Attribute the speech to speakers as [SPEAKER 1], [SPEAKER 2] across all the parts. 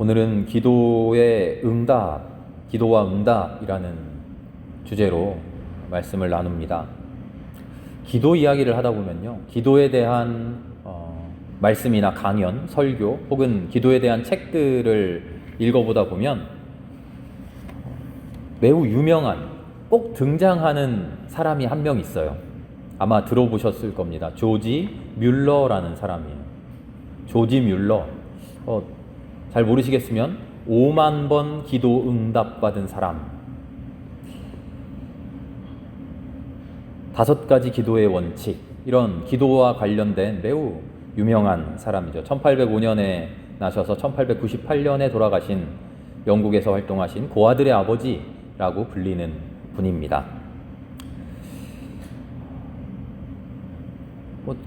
[SPEAKER 1] 오늘은 기도의 응답, 기도와 응답이라는 주제로 말씀을 나눕니다. 기도 이야기를 하다 보면요, 기도에 대한 말씀이나 강연, 설교 혹은 기도에 대한 책들을 읽어보다 보면 매우 유명한, 꼭 등장하는 사람이 한 명 있어요. 아마 들어보셨을 겁니다. 조지 뮬러라는 사람이에요. 조지 뮬러. 잘 모르시겠으면 5만 번 기도 응답 받은 사람, 5가지 기도의 원칙, 이런 기도와 관련된 매우 유명한 사람이죠. 1805년에 나셔서 1898년에 돌아가신 영국에서 활동하신 고아들의 아버지라고 불리는 분입니다.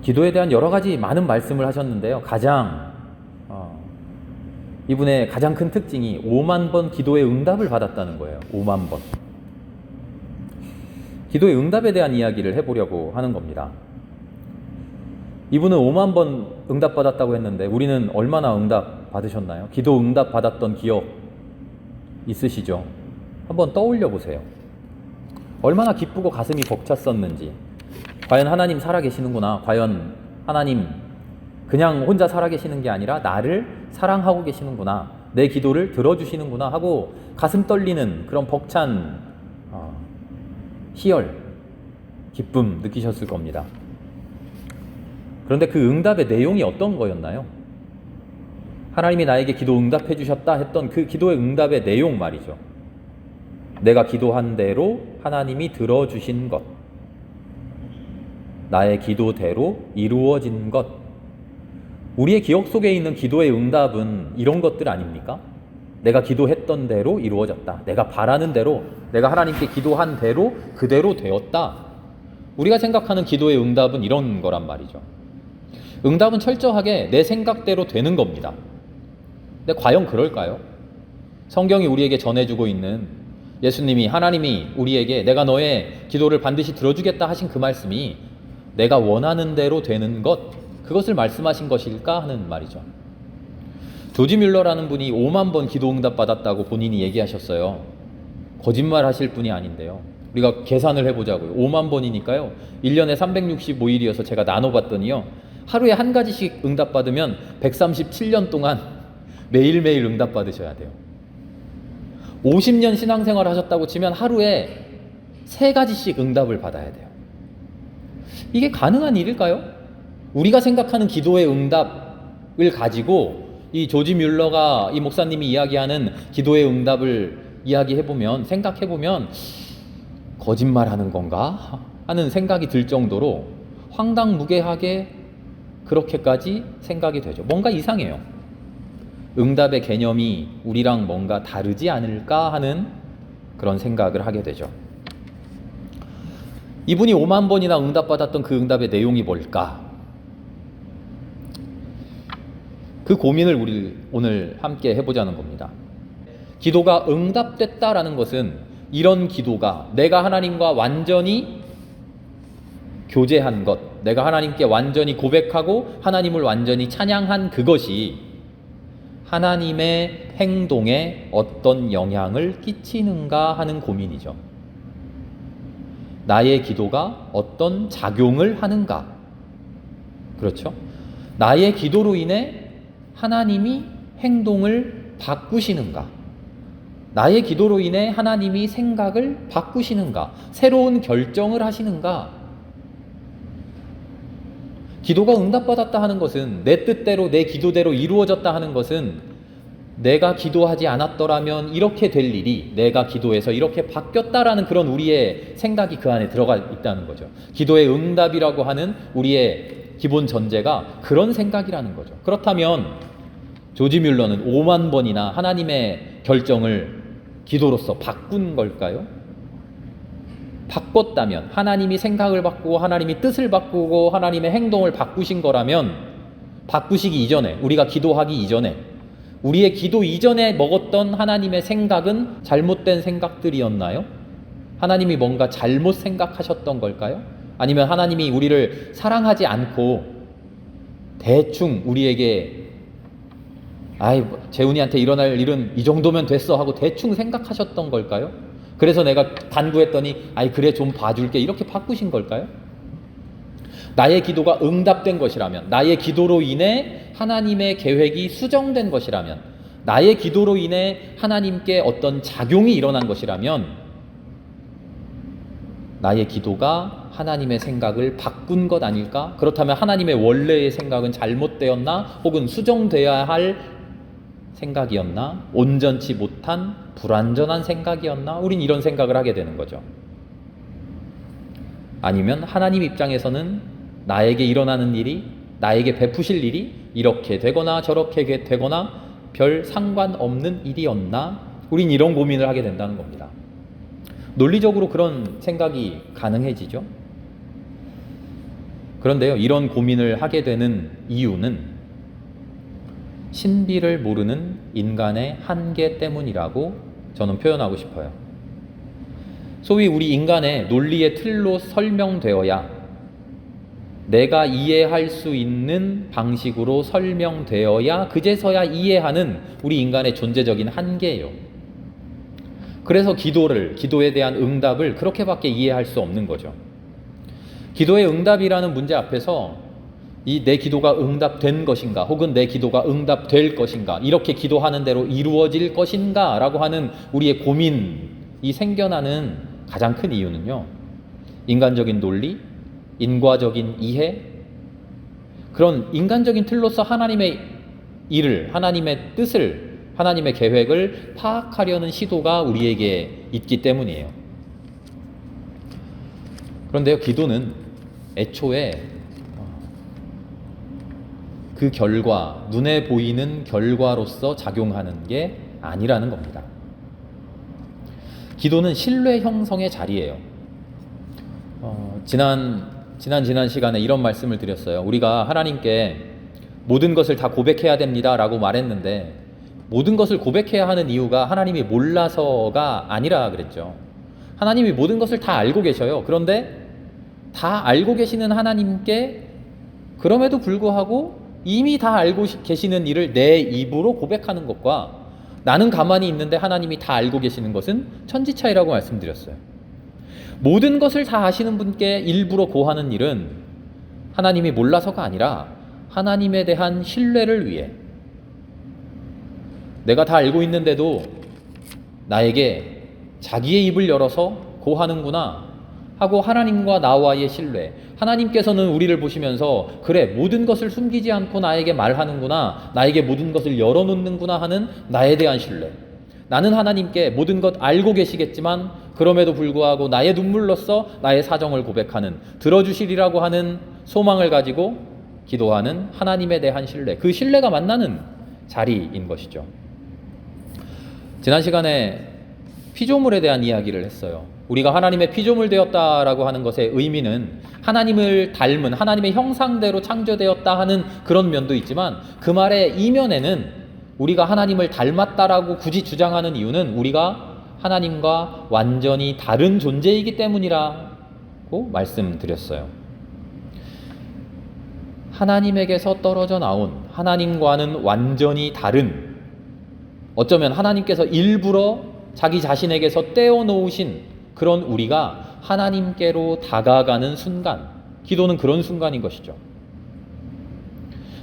[SPEAKER 1] 기도에 대한 여러 가지 많은 말씀을 하셨는데요. 이분의 가장 큰 특징이 5만 번 기도의 응답을 받았다는 거예요. 5만 번. 기도의 응답에 대한 이야기를 해보려고 하는 겁니다. 이분은 5만 번 응답 받았다고 했는데 우리는 얼마나 응답 받으셨나요? 기도 응답 받았던 기억 있으시죠? 한번 떠올려 보세요. 얼마나 기쁘고 가슴이 벅찼었는지. 과연 하나님 살아계시는구나. 과연 하나님 그냥 혼자 살아계시는 게 아니라 나를 사랑하고 계시는구나. 내 기도를 들어주시는구나 하고 가슴 떨리는 그런 벅찬 희열, 기쁨 느끼셨을 겁니다. 그런데 그 응답의 내용이 어떤 거였나요? 하나님이 나에게 기도 응답해 주셨다 했던 그 기도의 응답의 내용 말이죠. 내가 기도한 대로 하나님이 들어주신 것, 나의 기도대로 이루어진 것. 우리의 기억 속에 있는 기도의 응답은 이런 것들 아닙니까? 내가 기도했던 대로 이루어졌다. 내가 바라는 대로, 내가 하나님께 기도한 대로 그대로 되었다. 우리가 생각하는 기도의 응답은 이런 거란 말이죠. 응답은 철저하게 내 생각대로 되는 겁니다. 근데 과연 그럴까요? 성경이 우리에게 전해주고 있는 예수님이, 하나님이 우리에게 내가 너의 기도를 반드시 들어주겠다 하신 그 말씀이 내가 원하는 대로 되는 것, 그것을 말씀하신 것일까 하는 말이죠. 조지 뮬러라는 분이 5만 번 기도 응답 받았다고 본인이 얘기하셨어요. 거짓말 하실 분이 아닌데요. 우리가 계산을 해보자고요. 5만 번이니까요. 1년에 365일이어서 제가 나눠봤더니요. 하루에 한 가지씩 응답 받으면 137년 동안 매일매일 응답 받으셔야 돼요. 50년 신앙생활 하셨다고 치면 하루에 3가지씩 응답을 받아야 돼요. 이게 가능한 일일까요? 우리가 생각하는 기도의 응답을 가지고 이 조지 뮬러가, 이 목사님이 이야기하는 기도의 응답을 이야기해보면, 생각해보면 거짓말하는 건가 하는 생각이 들 정도로 황당무계하게 그렇게까지 생각이 되죠. 뭔가 이상해요. 응답의 개념이 우리랑 뭔가 다르지 않을까 하는 그런 생각을 하게 되죠. 이분이 5만 번이나 응답받았던 그 응답의 내용이 뭘까? 그 고민을 우리 오늘 함께 해보자는 겁니다. 기도가 응답됐다라는 것은 이런 기도가 내가 하나님과 완전히 교제한 것, 내가 하나님께 완전히 고백하고 하나님을 완전히 찬양한 그것이 하나님의 행동에 어떤 영향을 끼치는가 하는 고민이죠. 나의 기도가 어떤 작용을 하는가? 그렇죠? 나의 기도로 인해 하나님이 행동을 바꾸시는가? 나의 기도로 인해 하나님이 생각을 바꾸시는가? 새로운 결정을 하시는가? 기도가 응답받았다 하는 것은, 내 뜻대로 내 기도대로 이루어졌다 하는 것은 내가 기도하지 않았더라면 이렇게 될 일이 내가 기도해서 이렇게 바뀌었다라는 그런 우리의 생각이 그 안에 들어가 있다는 거죠. 기도의 응답이라고 하는 우리의 기본 전제가 그런 생각이라는 거죠. 그렇다면 조지 뮬러는 5만 번이나 하나님의 결정을 기도로서 바꾼 걸까요? 바꿨다면, 하나님이 생각을 바꾸고 하나님이 뜻을 바꾸고 하나님의 행동을 바꾸신 거라면, 바꾸시기 이전에, 우리가 기도하기 이전에, 우리의 기도 이전에 먹었던 하나님의 생각은 잘못된 생각들이었나요? 하나님이 뭔가 잘못 생각하셨던 걸까요? 아니면 하나님이 우리를 사랑하지 않고 대충 우리에게 아이, 재훈이한테 일어날 일은 이 정도면 됐어 하고 대충 생각하셨던 걸까요? 그래서 내가 간구했더니 아이 그래 좀 봐줄게 이렇게 바꾸신 걸까요? 나의 기도가 응답된 것이라면, 나의 기도로 인해 하나님의 계획이 수정된 것이라면, 나의 기도로 인해 하나님께 어떤 작용이 일어난 것이라면 나의 기도가 하나님의 생각을 바꾼 것 아닐까? 그렇다면 하나님의 원래의 생각은 잘못되었나? 혹은 수정되어야 할 생각이었나? 온전치 못한 불완전한 생각이었나? 우린 이런 생각을 하게 되는 거죠. 아니면 하나님 입장에서는 나에게 일어나는 일이, 나에게 베푸실 일이 이렇게 되거나 저렇게 되거나 별 상관없는 일이었나? 우린 이런 고민을 하게 된다는 겁니다. 논리적으로 그런 생각이 가능해지죠. 그런데요, 이런 고민을 하게 되는 이유는 신비를 모르는 인간의 한계 때문이라고 저는 표현하고 싶어요. 소위 우리 인간의 논리의 틀로 설명되어야, 내가 이해할 수 있는 방식으로 설명되어야 그제서야 이해하는 우리 인간의 존재적인 한계예요. 그래서 기도에 대한 응답을 그렇게밖에 이해할 수 없는 거죠. 기도의 응답이라는 문제 앞에서 이 내 기도가 응답된 것인가, 혹은 내 기도가 응답될 것인가, 이렇게 기도하는 대로 이루어질 것인가 라고 하는 우리의 고민이 생겨나는 가장 큰 이유는요, 인간적인 논리, 인과적인 이해, 그런 인간적인 틀로서 하나님의 일을, 하나님의 뜻을, 하나님의 계획을 파악하려는 시도가 우리에게 있기 때문이에요. 그런데요, 기도는 애초에 그 결과, 눈에 보이는 결과로서 작용하는 게 아니라는 겁니다. 기도는 신뢰 형성의 자리예요. 지난 시간에 이런 말씀을 드렸어요. 우리가 하나님께 모든 것을 다 고백해야 됩니다 라고 말했는데, 모든 것을 고백해야 하는 이유가 하나님이 몰라서가 아니라 그랬죠. 하나님이 모든 것을 다 알고 계셔요. 그런데 다 알고 계시는 하나님께 그럼에도 불구하고 이미 다 알고 계시는 일을 내 입으로 고백하는 것과, 나는 가만히 있는데 하나님이 다 알고 계시는 것은 천지차이라고 말씀드렸어요. 모든 것을 다 아시는 분께 일부러 고하는 일은 하나님이 몰라서가 아니라 하나님에 대한 신뢰를 위해, 내가 다 알고 있는데도 나에게 자기의 입을 열어서 고하는구나 하고 하나님과 나와의 신뢰, 하나님께서는 우리를 보시면서 그래 모든 것을 숨기지 않고 나에게 말하는구나, 나에게 모든 것을 열어놓는구나 하는 나에 대한 신뢰, 나는 하나님께 모든 것 알고 계시겠지만 그럼에도 불구하고 나의 눈물로써 나의 사정을 고백하는, 들어주시리라고 하는 소망을 가지고 기도하는 하나님에 대한 신뢰, 그 신뢰가 만나는 자리인 것이죠. 지난 시간에 피조물에 대한 이야기를 했어요. 우리가 하나님의 피조물 되었다라고 하는 것의 의미는 하나님을 닮은, 하나님의 형상대로 창조되었다 하는 그런 면도 있지만, 그 말의 이면에는 우리가 하나님을 닮았다라고 굳이 주장하는 이유는 우리가 하나님과 완전히 다른 존재이기 때문이라고 말씀드렸어요. 하나님에게서 떨어져 나온, 하나님과는 완전히 다른, 어쩌면 하나님께서 일부러 자기 자신에게서 떼어놓으신 그런 우리가 하나님께로 다가가는 순간, 기도는 그런 순간인 것이죠.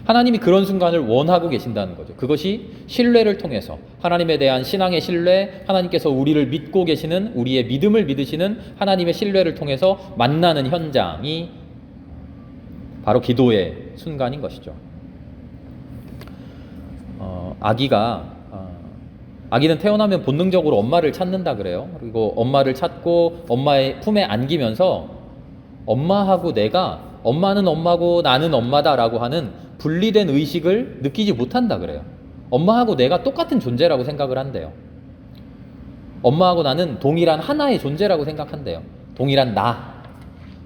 [SPEAKER 1] 하나님이 그런 순간을 원하고 계신다는 거죠. 그것이 신뢰를 통해서, 하나님에 대한 신앙의 신뢰, 하나님께서 우리를 믿고 계시는, 우리의 믿음을 믿으시는 하나님의 신뢰를 통해서 만나는 현장이 바로 기도의 순간인 것이죠. 아기는 태어나면 본능적으로 엄마를 찾는다 그래요. 그리고 엄마를 찾고 엄마의 품에 안기면서 엄마하고 내가, 엄마는 엄마고 나는 엄마다라고 하는 분리된 의식을 느끼지 못한다 그래요. 엄마하고 내가 똑같은 존재라고 생각을 한대요. 엄마하고 나는 동일한 하나의 존재라고 생각한대요. 동일한 나.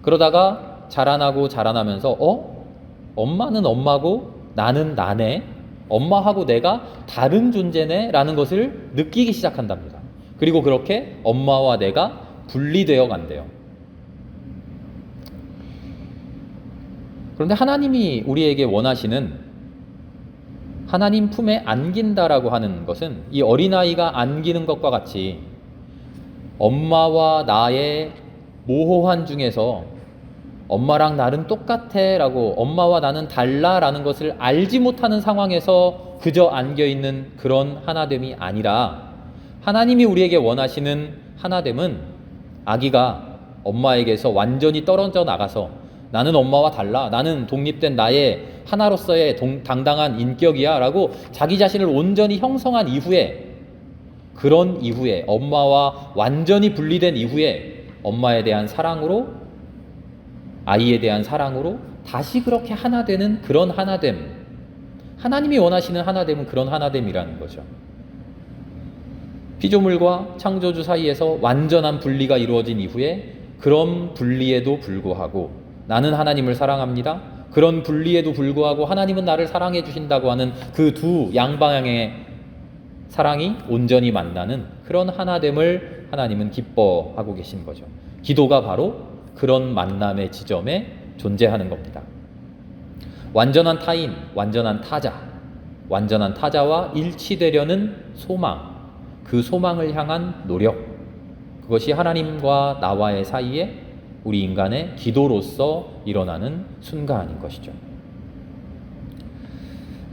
[SPEAKER 1] 그러다가 자라나면서 엄마는 엄마고 나는 나네, 엄마하고 내가 다른 존재네 라는 것을 느끼기 시작한답니다. 그리고 그렇게 엄마와 내가 분리되어 간대요. 그런데 하나님이 우리에게 원하시는, 하나님 품에 안긴다라고 하는 것은 이 어린아이가 안기는 것과 같이 엄마와 나의 모호한 중에서 엄마랑 나는 똑같아 라고, 엄마와 나는 달라 라는 것을 알지 못하는 상황에서 그저 안겨있는 그런 하나됨이 아니라, 하나님이 우리에게 원하시는 하나됨은 아기가 엄마에게서 완전히 떨어져 나가서 나는 엄마와 달라, 나는 독립된 나의 하나로서의 당당한 인격이야 라고 자기 자신을 온전히 형성한 이후에, 그런 이후에, 엄마와 완전히 분리된 이후에 엄마에 대한 사랑으로, 아이에 대한 사랑으로 다시 그렇게 하나 되는 그런 하나됨, 하나님이 원하시는 하나됨은 그런 하나됨이라는 거죠. 피조물과 창조주 사이에서 완전한 분리가 이루어진 이후에 그런 분리에도 불구하고 나는 하나님을 사랑합니다, 그런 분리에도 불구하고 하나님은 나를 사랑해 주신다고 하는 그 두 양방향의 사랑이 온전히 만나는 그런 하나됨을 하나님은 기뻐하고 계신 거죠. 기도가 바로 그런 만남의 지점에 존재하는 겁니다. 완전한 타인, 완전한 타자, 완전한 타자와 일치되려는 소망, 그 소망을 향한 노력, 그것이 하나님과 나와의 사이에 우리 인간의 기도로서 일어나는 순간인 것이죠.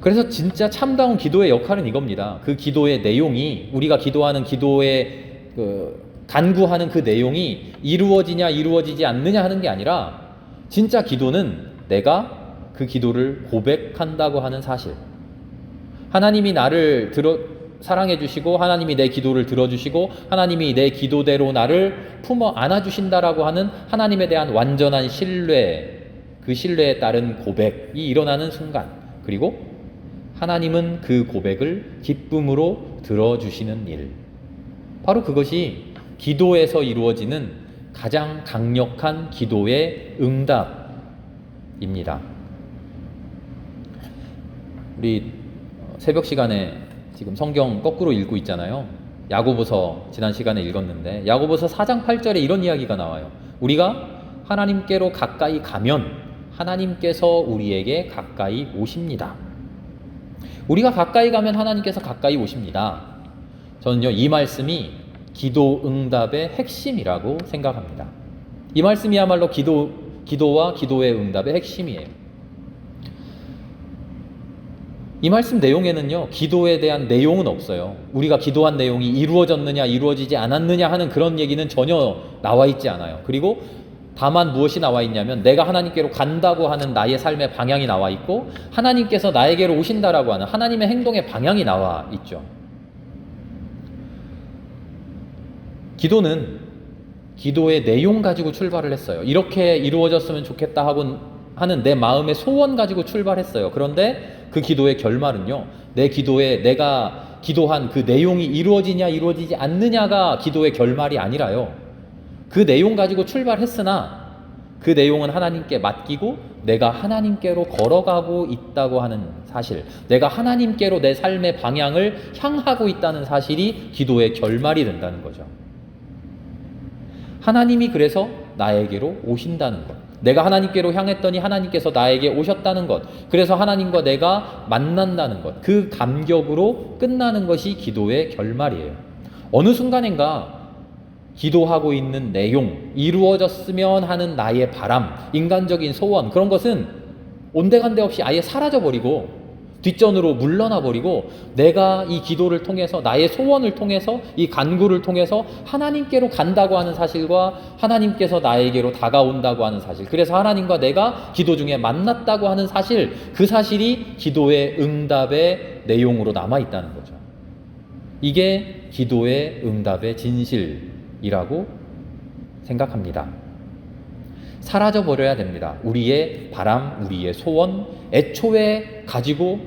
[SPEAKER 1] 그래서 진짜 참다운 기도의 역할은 이겁니다. 그 기도의 내용이, 우리가 기도하는 기도의 간구하는 그 내용이 이루어지냐 이루어지지 않느냐 하는 게 아니라, 진짜 기도는 내가 그 기도를 고백한다고 하는 사실, 하나님이 나를 사랑해 주시고 하나님이 내 기도를 들어주시고 하나님이 내 기도대로 나를 품어 안아주신다라고 하는 하나님에 대한 완전한 신뢰, 그 신뢰에 따른 고백이 일어나는 순간, 그리고 하나님은 그 고백을 기쁨으로 들어주시는 일, 바로 그것이 기도에서 이루어지는 가장 강력한 기도의 응답입니다. 우리 새벽 시간에 지금 성경 거꾸로 읽고 있잖아요. 야고보서 지난 시간에 읽었는데 야고보서 4장 8절에 이런 이야기가 나와요. 우리가 하나님께로 가까이 가면 하나님께서 우리에게 가까이 오십니다. 우리가 가까이 가면 하나님께서 가까이 오십니다. 저는요, 이 말씀이 기도 응답의 핵심이라고 생각합니다. 이 말씀이야말로 기도와 기도의 응답의 핵심이에요. 이 말씀 내용에는요, 기도에 대한 내용은 없어요. 우리가 기도한 내용이 이루어졌느냐 이루어지지 않았느냐 하는 그런 얘기는 전혀 나와 있지 않아요. 그리고 다만 무엇이 나와 있냐면 내가 하나님께로 간다고 하는 나의 삶의 방향이 나와 있고 하나님께서 나에게로 오신다라고 하는 하나님의 행동의 방향이 나와 있죠. 기도는 기도의 내용 가지고 출발을 했어요. 이렇게 이루어졌으면 좋겠다 하는 내 마음의 소원 가지고 출발했어요. 그런데 그 기도의 결말은요, 내 기도에 내가 기도한 그 내용이 이루어지냐 이루어지지 않느냐가 기도의 결말이 아니라요, 그 내용 가지고 출발했으나 그 내용은 하나님께 맡기고 내가 하나님께로 걸어가고 있다고 하는 사실, 내가 하나님께로 내 삶의 방향을 향하고 있다는 사실이 기도의 결말이 된다는 거죠. 하나님이 그래서 나에게로 오신다는 것, 내가 하나님께로 향했더니 하나님께서 나에게 오셨다는 것, 그래서 하나님과 내가 만난다는 것, 그 감격으로 끝나는 것이 기도의 결말이에요. 어느 순간인가 기도하고 있는 내용, 이루어졌으면 하는 나의 바람, 인간적인 소원, 그런 것은 온데간데 없이 아예 사라져버리고 뒷전으로 물러나버리고 내가 이 기도를 통해서, 나의 소원을 통해서, 이 간구를 통해서 하나님께로 간다고 하는 사실과 하나님께서 나에게로 다가온다고 하는 사실, 그래서 하나님과 내가 기도 중에 만났다고 하는 사실, 그 사실이 기도의 응답의 내용으로 남아있다는 거죠. 이게 기도의 응답의 진실이라고 생각합니다. 사라져버려야 됩니다. 우리의 바람, 우리의 소원, 애초에 가지고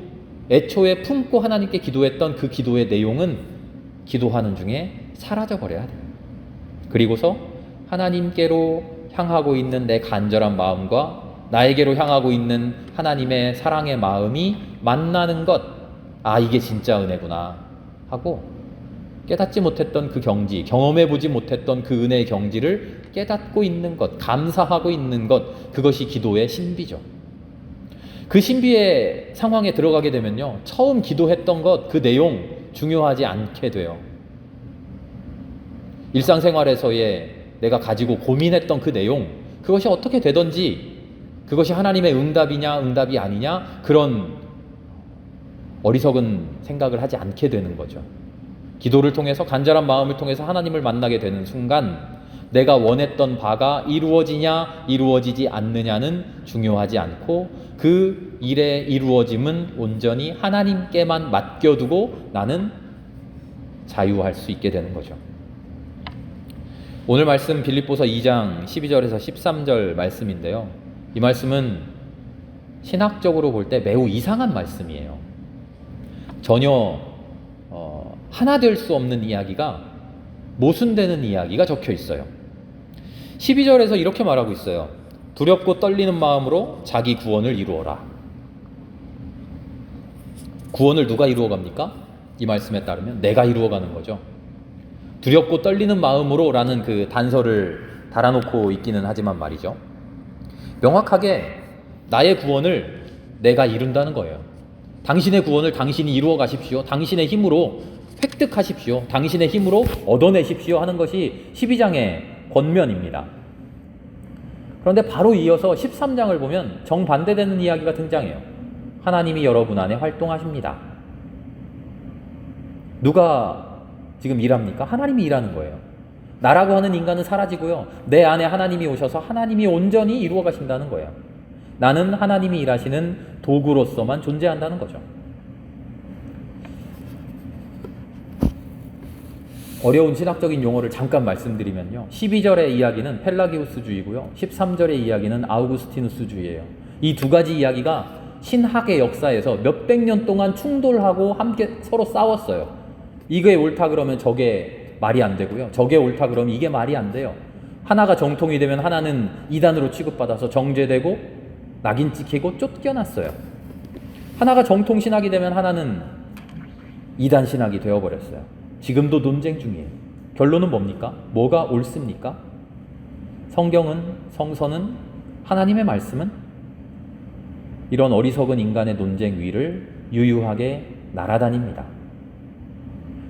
[SPEAKER 1] 애초에 품고 하나님께 기도했던 그 기도의 내용은 기도하는 중에 사라져버려야 돼요. 그리고서 하나님께로 향하고 있는 내 간절한 마음과 나에게로 향하고 있는 하나님의 사랑의 마음이 만나는 것, 아, 이게 진짜 은혜구나 하고 깨닫지 못했던 그 경지, 경험해보지 못했던 그 은혜의 경지를 깨닫고 있는 것, 감사하고 있는 것, 그것이 기도의 신비죠. 그 신비의 상황에 들어가게 되면요, 처음 기도했던 것, 그 내용 중요하지 않게 돼요. 일상생활에서의 내가 가지고 고민했던 그 내용, 그것이 어떻게 되든지 그것이 하나님의 응답이냐 응답이 아니냐, 그런 어리석은 생각을 하지 않게 되는 거죠. 기도를 통해서, 간절한 마음을 통해서 하나님을 만나게 되는 순간 내가 원했던 바가 이루어지냐 이루어지지 않느냐는 중요하지 않고, 그 일의 이루어짐은 온전히 하나님께만 맡겨두고 나는 자유할 수 있게 되는 거죠. 오늘 말씀 빌립보서 2장 12절에서 13절 말씀인데요, 이 말씀은 신학적으로 볼 때 매우 이상한 말씀이에요. 전혀 하나 될 수 없는 이야기가, 모순되는 이야기가 적혀 있어요. 12절에서 이렇게 말하고 있어요. 두렵고 떨리는 마음으로 자기 구원을 이루어라. 구원을 누가 이루어갑니까? 이 말씀에 따르면 내가 이루어가는 거죠. 두렵고 떨리는 마음으로 라는 그 단서를 달아놓고 있기는 하지만 말이죠, 명확하게 나의 구원을 내가 이룬다는 거예요. 당신의 구원을 당신이 이루어 가십시오. 당신의 힘으로 획득하십시오. 당신의 힘으로 얻어내십시오 하는 것이 12장의 권면입니다. 그런데 바로 이어서 13장을 보면 정반대되는 이야기가 등장해요. 하나님이 여러분 안에 활동하십니다. 누가 지금 일합니까? 하나님이 일하는 거예요. 나라고 하는 인간은 사라지고요, 내 안에 하나님이 오셔서 하나님이 온전히 이루어 가신다는 거예요. 나는 하나님이 일하시는 도구로서만 존재한다는 거죠. 어려운 신학적인 용어를 잠깐 말씀드리면요, 12절의 이야기는 펠라기우스주의고요, 13절의 이야기는 아우구스티누스주의예요. 이 두 가지 이야기가 신학의 역사에서 몇백 년 동안 충돌하고 함께 서로 싸웠어요. 이게 옳다 그러면 저게 말이 안 되고요, 저게 옳다 그러면 이게 말이 안 돼요. 하나가 정통이 되면 하나는 이단으로 취급받아서 정죄되고 낙인 찍히고 쫓겨났어요. 하나가 정통신학이 되면 하나는 이단신학이 되어버렸어요. 지금도 논쟁 중이에요. 결론은 뭡니까? 뭐가 옳습니까? 성경은, 성서는, 하나님의 말씀은 이런 어리석은 인간의 논쟁 위를 유유하게 날아다닙니다.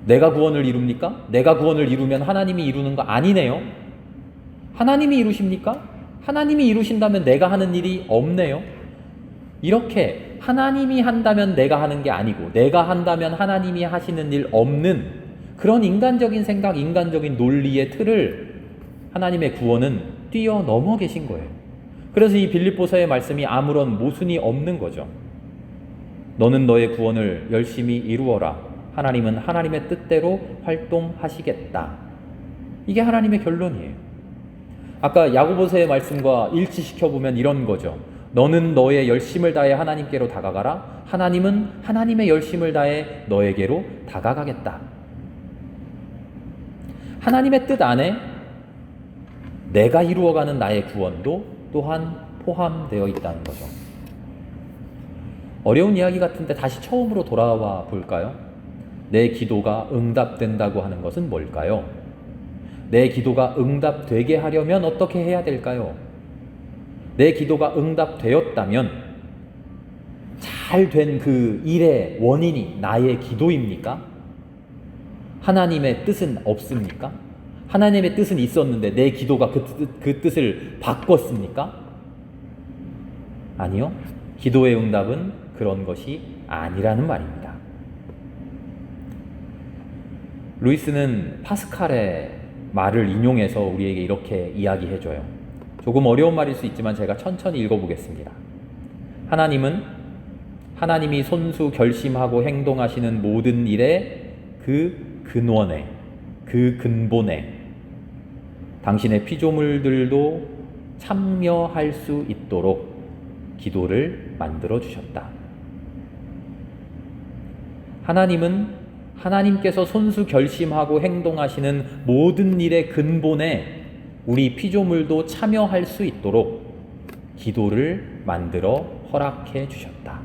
[SPEAKER 1] 내가 구원을 이룹니까? 내가 구원을 이루면 하나님이 이루는 거 아니네요. 하나님이 이루십니까? 하나님이 이루신다면 내가 하는 일이 없네요. 이렇게 하나님이 한다면 내가 하는 게 아니고, 내가 한다면 하나님이 하시는 일 없는 그런 인간적인 생각, 인간적인 논리의 틀을 하나님의 구원은 뛰어넘어 계신 거예요. 그래서 이 빌립보서의 말씀이 아무런 모순이 없는 거죠. 너는 너의 구원을 열심히 이루어라. 하나님은 하나님의 뜻대로 활동하시겠다. 이게 하나님의 결론이에요. 아까 야고보서의 말씀과 일치시켜보면 이런 거죠. 너는 너의 열심을 다해 하나님께로 다가가라. 하나님은 하나님의 열심을 다해 너에게로 다가가겠다. 하나님의 뜻 안에 내가 이루어가는 나의 구원도 또한 포함되어 있다는 거죠. 어려운 이야기 같은데 다시 처음으로 돌아와 볼까요? 내 기도가 응답된다고 하는 것은 뭘까요? 내 기도가 응답되게 하려면 어떻게 해야 될까요? 내 기도가 응답되었다면 잘 된 그 일의 원인이 나의 기도입니까? 하나님의 뜻은 없습니까? 하나님의 뜻은 있었는데 내 기도가 그 뜻을 바꿨습니까? 아니요. 기도의 응답은 그런 것이 아니라는 말입니다. 루이스는 파스칼의 말을 인용해서 우리에게 이렇게 이야기해줘요. 조금 어려운 말일 수 있지만 제가 천천히 읽어보겠습니다. 하나님이 손수 결심하고 행동하시는 모든 일의 그 근원에, 그 근본에 당신의 피조물들도 참여할 수 있도록 기도를 만들어 주셨다. 하나님은 하나님께서 손수 결심하고 행동하시는 모든 일의 근본에 우리 피조물도 참여할 수 있도록 기도를 만들어 허락해 주셨다.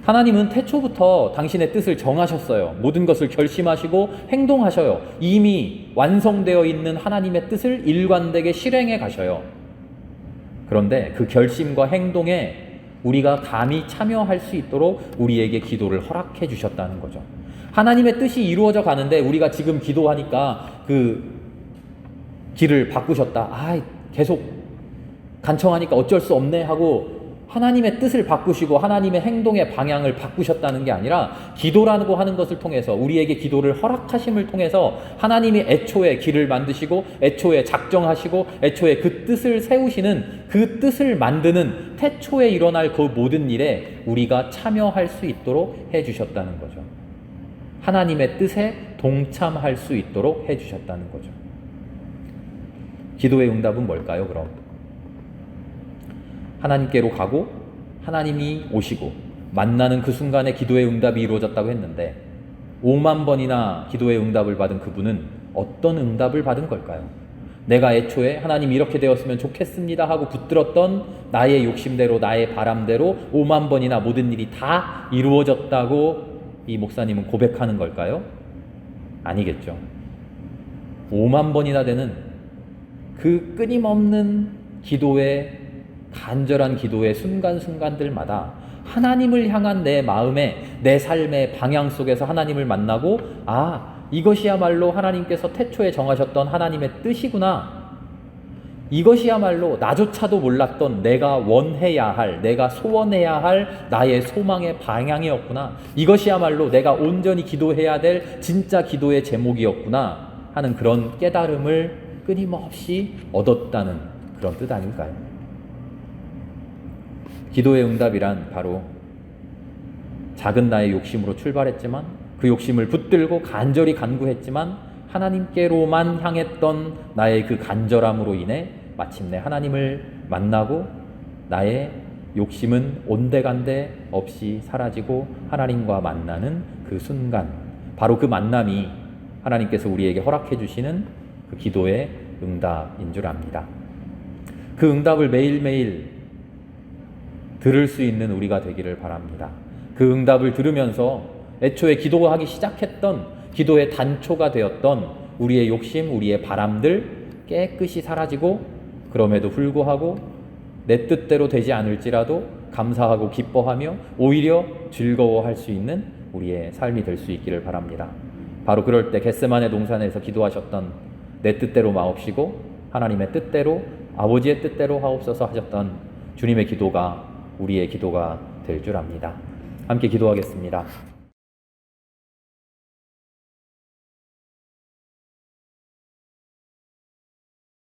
[SPEAKER 1] 하나님은 태초부터 당신의 뜻을 정하셨어요. 모든 것을 결심하시고 행동하셔요. 이미 완성되어 있는 하나님의 뜻을 일관되게 실행해 가셔요. 그런데 그 결심과 행동에 우리가 감히 참여할 수 있도록 우리에게 기도를 허락해 주셨다는 거죠. 하나님의 뜻이 이루어져 가는데 우리가 지금 기도하니까 그 길을 바꾸셨다. 계속 간청하니까 어쩔 수 없네 하고 하나님의 뜻을 바꾸시고 하나님의 행동의 방향을 바꾸셨다는 게 아니라 기도라고 하는 것을 통해서 우리에게 기도를 허락하심을 통해서 하나님이 애초에 길을 만드시고 애초에 작정하시고 애초에 그 뜻을 세우시는 그 뜻을 만드는 태초에 일어날 그 모든 일에 우리가 참여할 수 있도록 해주셨다는 거죠. 하나님의 뜻에 동참할 수 있도록 해주셨다는 거죠. 기도의 응답은 뭘까요, 그럼? 하나님께로 가고 하나님이 오시고 만나는 그 순간에 기도의 응답이 이루어졌다고 했는데 5만 번이나 기도의 응답을 받은 그분은 어떤 응답을 받은 걸까요? 내가 애초에 하나님 이렇게 되었으면 좋겠습니다 하고 붙들었던 나의 욕심대로 나의 바람대로 5만 번이나 모든 일이 다 이루어졌다고 이 목사님은 고백하는 걸까요? 아니겠죠. 5만 번이나 되는 그 끊임없는 기도의 간절한 기도의 순간순간들마다 하나님을 향한 내 마음의 내 삶의 방향 속에서 하나님을 만나고 이것이야말로 하나님께서 태초에 정하셨던 하나님의 뜻이구나. 이것이야말로 나조차도 몰랐던 내가 원해야 할, 내가 소원해야 할 나의 소망의 방향이었구나. 이것이야말로 내가 온전히 기도해야 될 진짜 기도의 제목이었구나 하는 그런 깨달음을 끊임없이 얻었다는 그런 뜻 아닐까요? 기도의 응답이란 바로 작은 나의 욕심으로 출발했지만 그 욕심을 붙들고 간절히 간구했지만 하나님께로만 향했던 나의 그 간절함으로 인해 마침내 하나님을 만나고 나의 욕심은 온데간데 없이 사라지고 하나님과 만나는 그 순간, 바로 그 만남이 하나님께서 우리에게 허락해 주시는 그 기도의 응답인 줄 압니다. 그 응답을 매일매일 들을 수 있는 우리가 되기를 바랍니다. 그 응답을 들으면서 애초에 기도하기 시작했던 기도의 단초가 되었던 우리의 욕심, 우리의 바람들 깨끗이 사라지고 그럼에도 불구하고 내 뜻대로 되지 않을지라도 감사하고 기뻐하며 오히려 즐거워할 수 있는 우리의 삶이 될 수 있기를 바랍니다. 바로 그럴 때 겟세마네 동산에서 기도하셨던 내 뜻대로 마옵시고 하나님의 뜻대로 아버지의 뜻대로 하옵소서 하셨던 주님의 기도가 우리의 기도가 될 줄 압니다. 함께 기도하겠습니다.